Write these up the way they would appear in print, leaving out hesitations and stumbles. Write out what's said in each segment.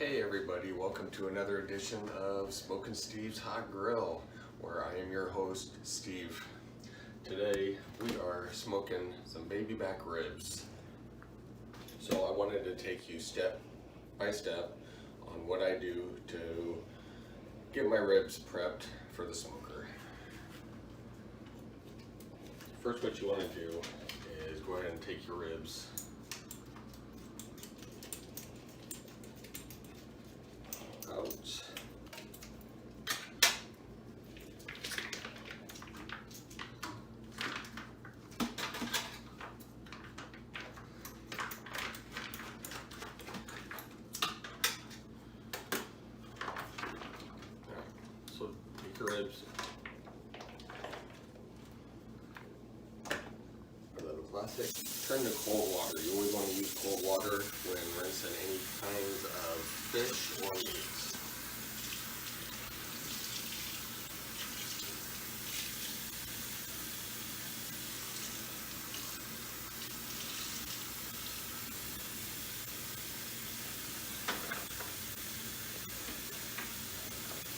Hey everybody, welcome to another edition of Smokin' Steve's Hot Grill, where I am your host, Steve. Today we are smoking some baby back ribs. So I wanted to take you step by step on what I do to get my ribs prepped for the smoker. First, what you want to do is go ahead and take your ribs out. So take your ribs out of the plastic. Turn to cold water. You always want to use cold water when rinsing any kinds of fish or meats.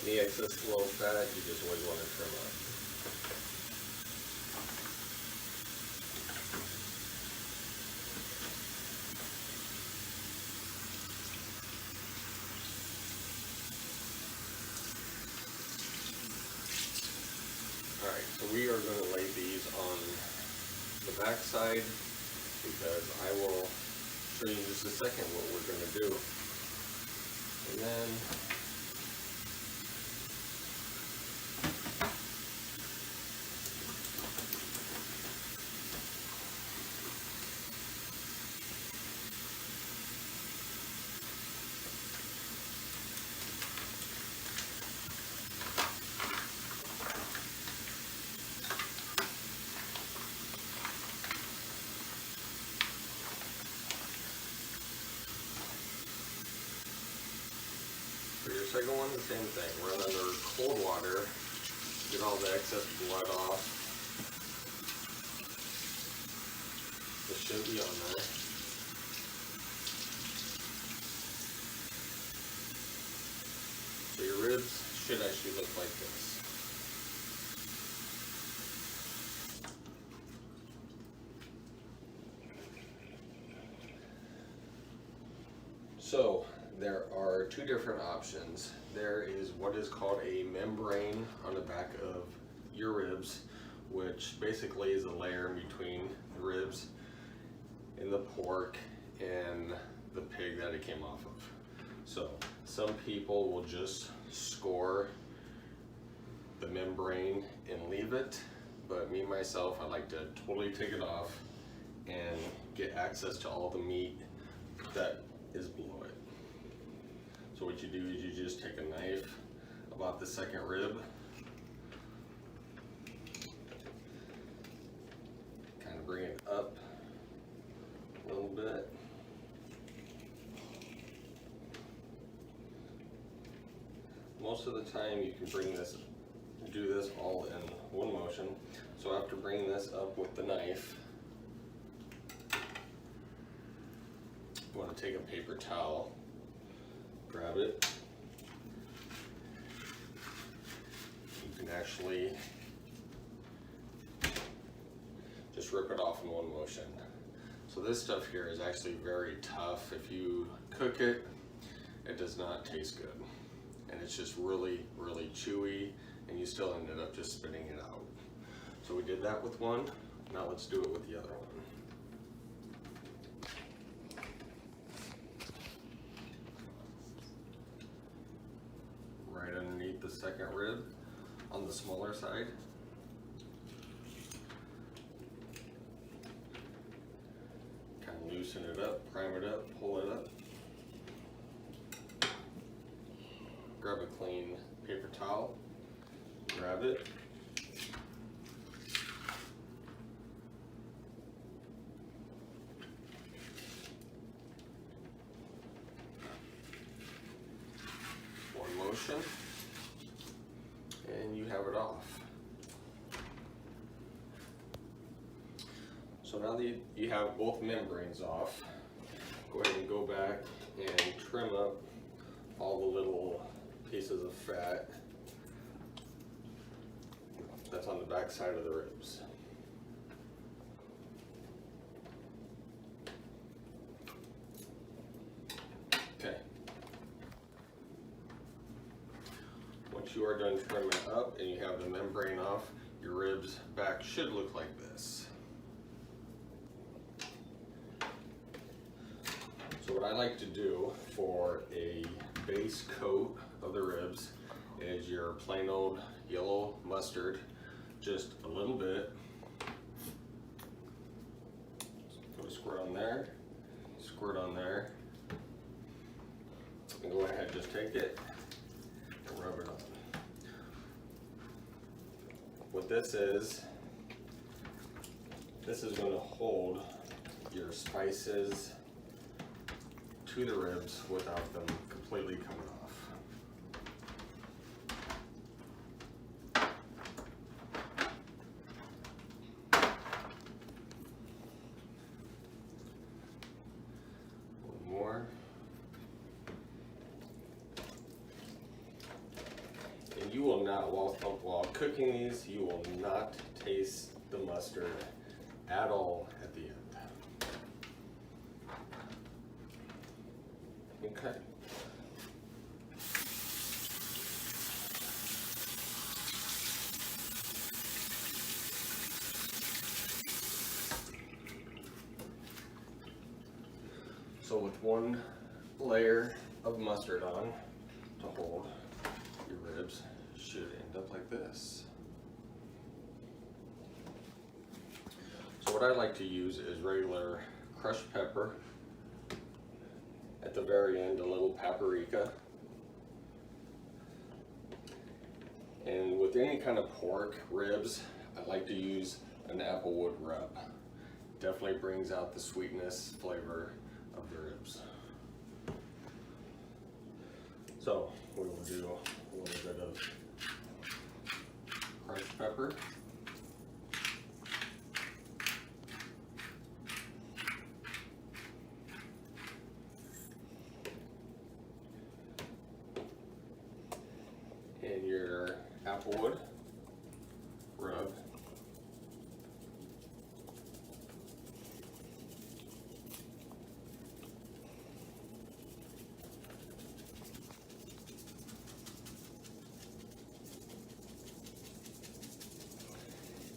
Any excess low fat, you just always want to trim up. Alright, so we are going to lay these on the back side because I will show you in just a second what we're going to do. And then for your second one, the same thing. Run under cold water, get all the excess blood off. This shouldn't be on there. So your ribs should actually look like this. So there are two different options. There is what is called a membrane on the back of your ribs, which basically is a layer between the ribs and the pork and the pig that it came off of. So some people will just score the membrane and leave it, but me myself, I like to totally take it off and get access to all the meat that is below it. So what you do is you just take a knife about the second rib, kind of bring it up a little bit. Most of the time you can do this all in one motion. So after bringing this up with the knife, you want to take a paper towel, grab it. You can actually just rip it off in one motion. So this stuff here is actually very tough. If you cook it, it does not taste good. And it's just really, really chewy, and you still ended up just spitting it out. So we did that with one. Now let's do it with the other one. Right underneath the second rib on the smaller side. Kind of loosen it up, prime it up, pull it up. Grab a clean paper towel, grab it. One motion, and you have it off. So now that you have both membranes off, go ahead and go back and trim up all the little pieces of fat that's on the back side of the ribs. Okay. Once you are done trimming up and you have the membrane off, your ribs back should look like this. So what I like to do for a base coat of the ribs is your plain old yellow mustard, just a little bit. Put a squirt on there, squirt on there, and go ahead, just take it and rub it on. What this is going to hold your spices to the ribs without them completely coming off. One more. And you will not, while cooking these, you will not taste the mustard at all at the end. Okay. So with one layer of mustard on to hold, your ribs should end up like this. So what I like to use is regular crushed pepper. At the very end, a little paprika. And with any kind of pork ribs, I like to use an applewood rub. Definitely brings out the sweetness, flavor of the ribs. So we will do a little bit of crushed pepper. And your applewood rub.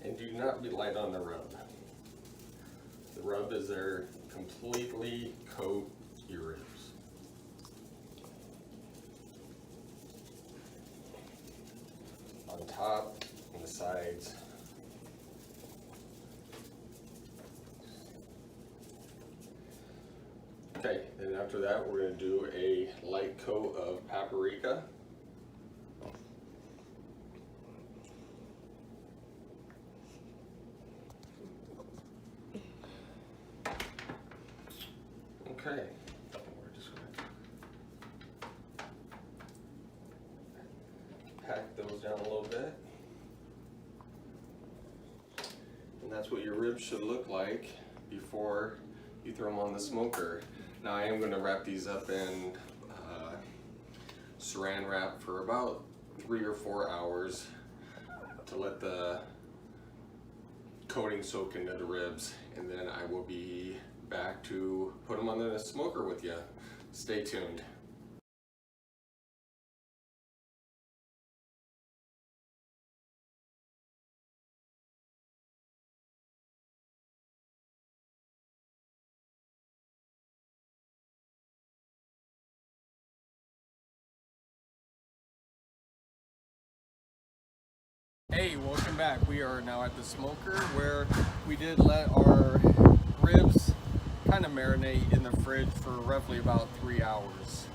And do not be light on the rub. The rub is there to completely coat your ribs. On top and the sides. Okay, then after that we're going to do a light coat of paprika. Okay, we're just going to pack those down a little bit. And that's what your ribs should look like before you throw them on the smoker. Now I am going to wrap these up in saran wrap for about 3 or 4 hours to let the coating soak into the ribs, and then I will be back to put them on the smoker with you. Stay tuned. Hey, welcome back. We are now at the smoker where we did let our ribs kind of marinate in the fridge for roughly about 3 hours.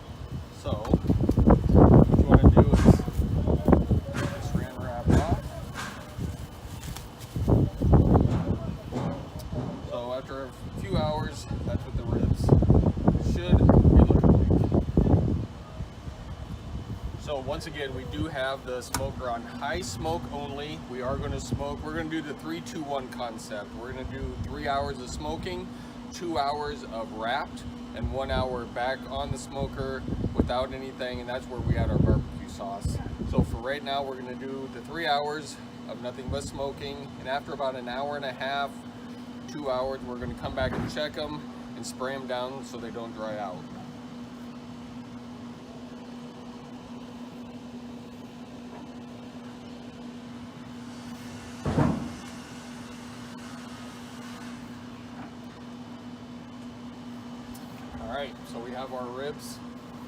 So what you want to do is saran wrap off. So after a few hours, that's what the ribs should be looking like. So once again, we do have the smoker on high smoke only. We are going to smoke. We're going to do the 3-2-1 concept. We're going to do 3 hours of smoking, 2 hours of wrapped and 1 hour back on the smoker without anything, and that's where we add our barbecue sauce. So for right now, we're gonna do the 3 hours of nothing but smoking, and after about an hour and a half, 2 hours, we're gonna come back and check them and spray them down so they don't dry out. Alright, so we have our ribs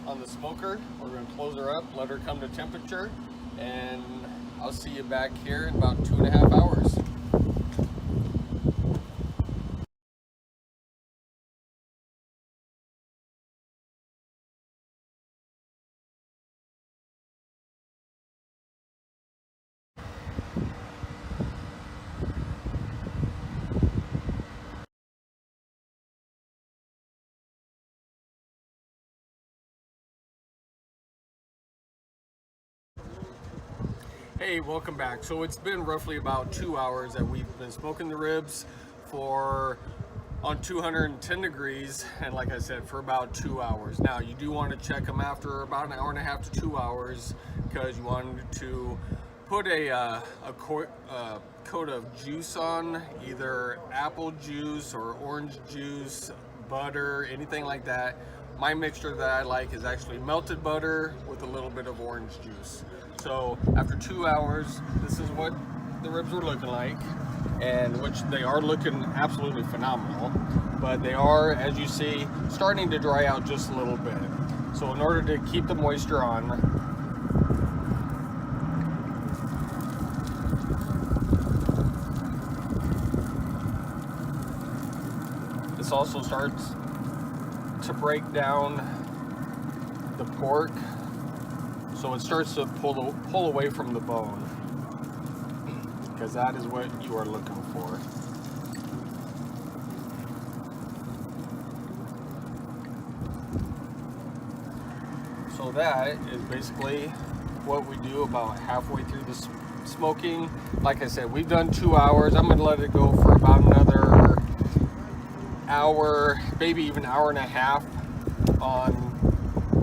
on the smoker. We're going to close her up, let her come to temperature, and I'll see you back here in about 2.5 hours. Hey, welcome back. So it's been roughly about 2 hours that we've been smoking the ribs on 210 degrees, and like I said, for about 2 hours. Now you do want to check them after about an hour and a half to 2 hours, because you want to put a coat of juice on, either apple juice or orange juice, butter, anything like that. My mixture that I like is actually melted butter with a little bit of orange juice. So after 2 hours, this is what the ribs were looking like, and which they are looking absolutely phenomenal, but they are, as you see, starting to dry out just a little bit. So in order to keep the moisture on, this also starts to break down the pork, so it starts to pull away from the bone, because that is what you are looking for. So that is basically what we do about halfway through the smoking. Like I said, we've done 2 hours. I'm gonna let it go for about another hour, maybe even hour and a half on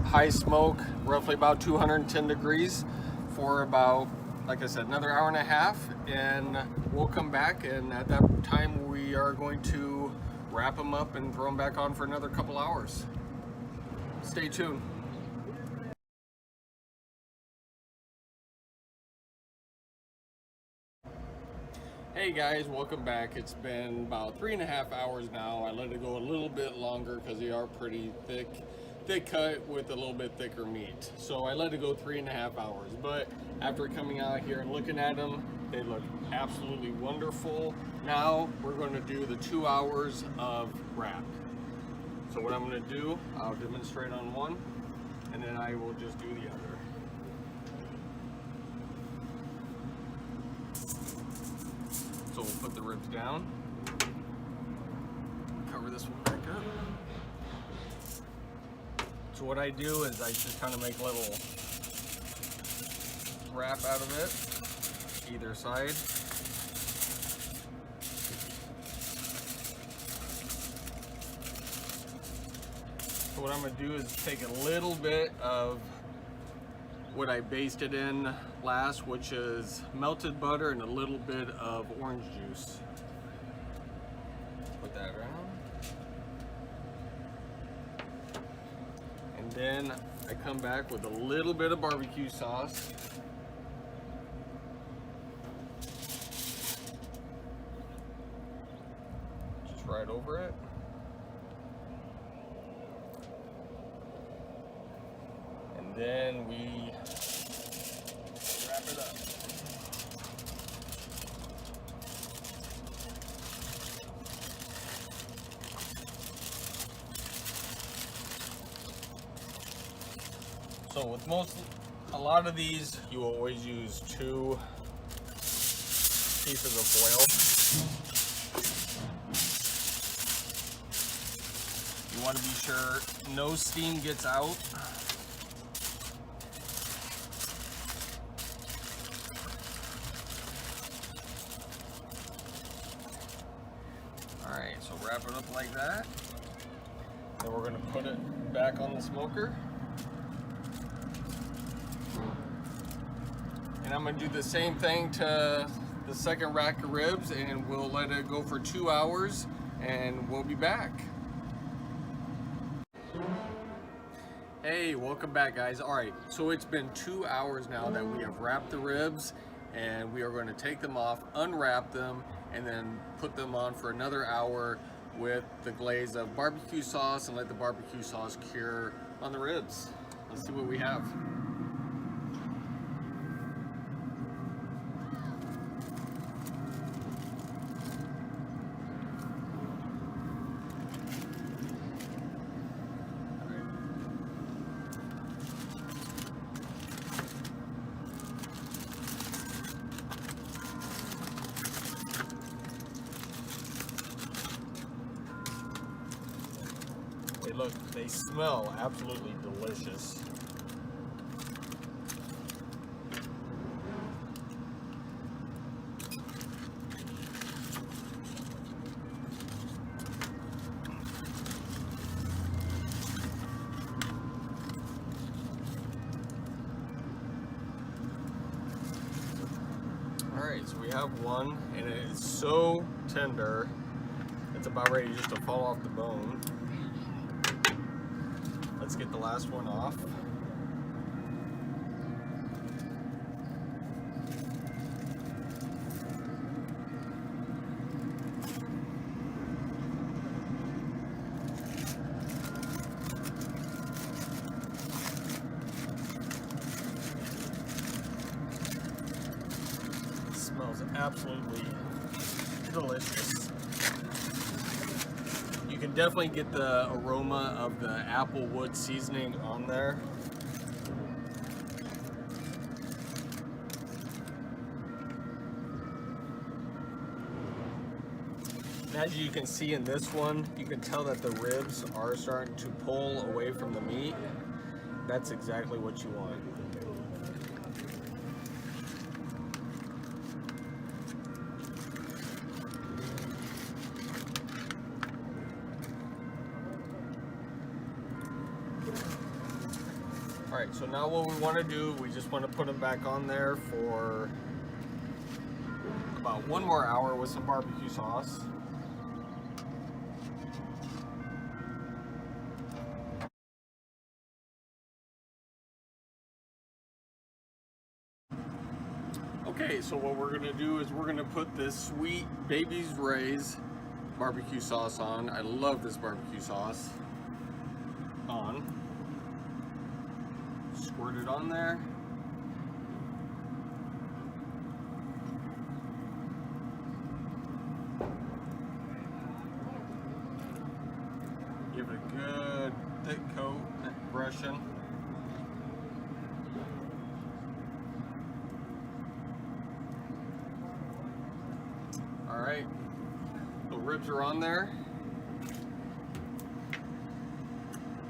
high smoke, roughly about 210 degrees for about, like I said, another hour and a half, and we'll come back, and at that time we are going to wrap them up and throw them back on for another couple hours. Stay tuned. Hey guys, welcome back. It's been about 3.5 hours now. I let it go a little bit longer because they are pretty thick cut with a little bit thicker meat. So I let it go 3.5 hours, but after coming out here and looking at them, they look absolutely wonderful. Now we're going to do the 2 hours of wrap. So what I'm going to do, I'll demonstrate on one, and then I will just do the other. So we'll put the ribs down, cover this one back up. So what I do is I just kind of make a little wrap out of it, either side. So what I'm going to do is take a little bit of what I basted in last, which is melted butter and a little bit of orange juice. Put that around. And then I come back with a little bit of barbecue sauce. Just right over it. And then we wrap it up. So with a lot of these, you will always use 2 pieces of foil. You want to be sure no steam gets out. Alright, So wrap it up like that. Then we're gonna put it back on the smoker. And I'm gonna do the same thing to the second rack of ribs, and we'll let it go for 2 hours and we'll be back. Hey, welcome back guys. All right, so it's been 2 hours now that we have wrapped the ribs, and we are going to take them off, unwrap them, and then put them on for another hour with the glaze of barbecue sauce and let the barbecue sauce cure on the ribs. Let's see what we have. Hey, look, they smell absolutely delicious. All right, so we have one, and it is so tender, it's about ready just to fall off the bone. Let's get the last one off. It smells absolutely delicious. You can definitely get the aroma of the apple wood seasoning on there. And as you can see in this one, you can tell that the ribs are starting to pull away from the meat. That's exactly what you want. All right, so now what we want to do, we just want to put them back on there for about 1 more hour with some barbecue sauce. Okay, so what we're gonna do is we're gonna put this sweet Baby's Ray's barbecue sauce on. I love this barbecue sauce. On. Squirt it on there. Give it a good thick coat, brushing. All right, the ribs are on there.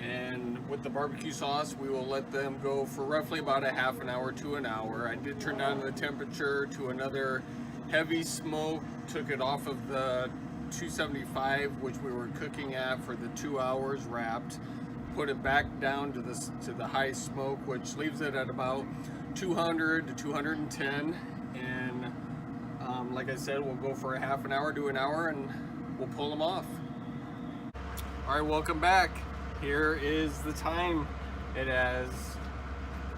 And with the barbecue sauce, we will let them go for roughly about a half an hour to an hour. I did turn down the temperature to another heavy smoke, took it off of the 275, which we were cooking at for the 2 hours wrapped, put it back down to the high smoke, which leaves it at about 200 to 210. And like I said, we'll go for a half an hour to an hour and we'll pull them off. All right, welcome back. Here is the time. It has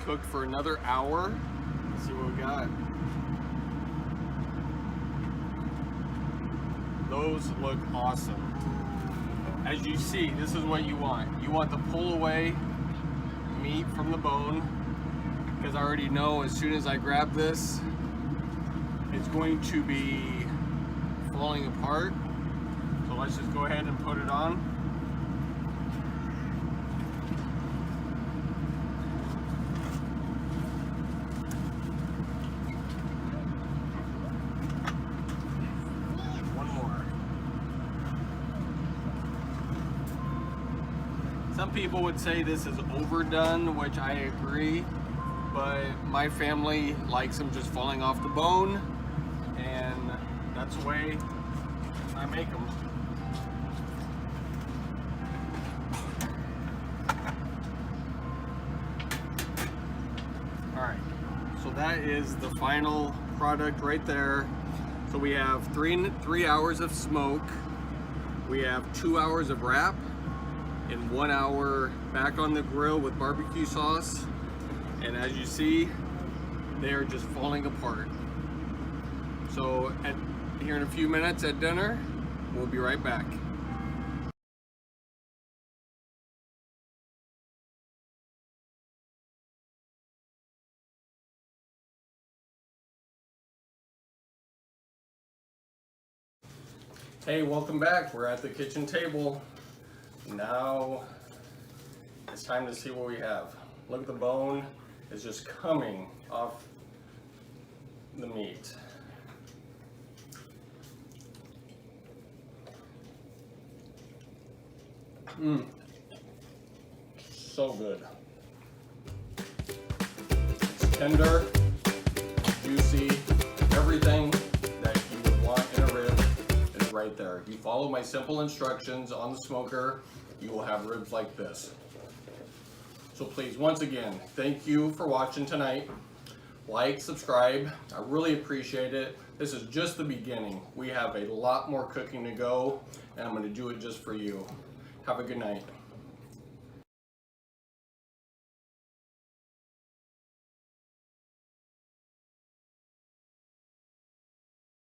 cooked for another hour. Let's see what we got. Those look awesome. As you see, this is what you want. You want the pull away meat from the bone, because I already know as soon as I grab this, it's going to be falling apart. So let's just go ahead and put it on. Some people would say this is overdone, which I agree, but my family likes them just falling off the bone, and that's the way I make them. that is the final product right there. So we have three hours of smoke, we have 2 hours of wrap, and 1 hour back on the grill with barbecue sauce. And as you see, they are just falling apart. So here in a few minutes at dinner, we'll be right back. Hey, welcome back. We're at the kitchen table. Now it's time to see what we have. Look at the bone. It's just coming off the meat. So good. It's tender, juicy, everything that you would want in a rib is right there. If you follow my simple instructions on the smoker, you will have ribs like this. So please, once again, thank you for watching tonight. Like, subscribe, I really appreciate it. This is just the beginning. We have a lot more cooking to go, and I'm gonna do it just for you. Have a good night.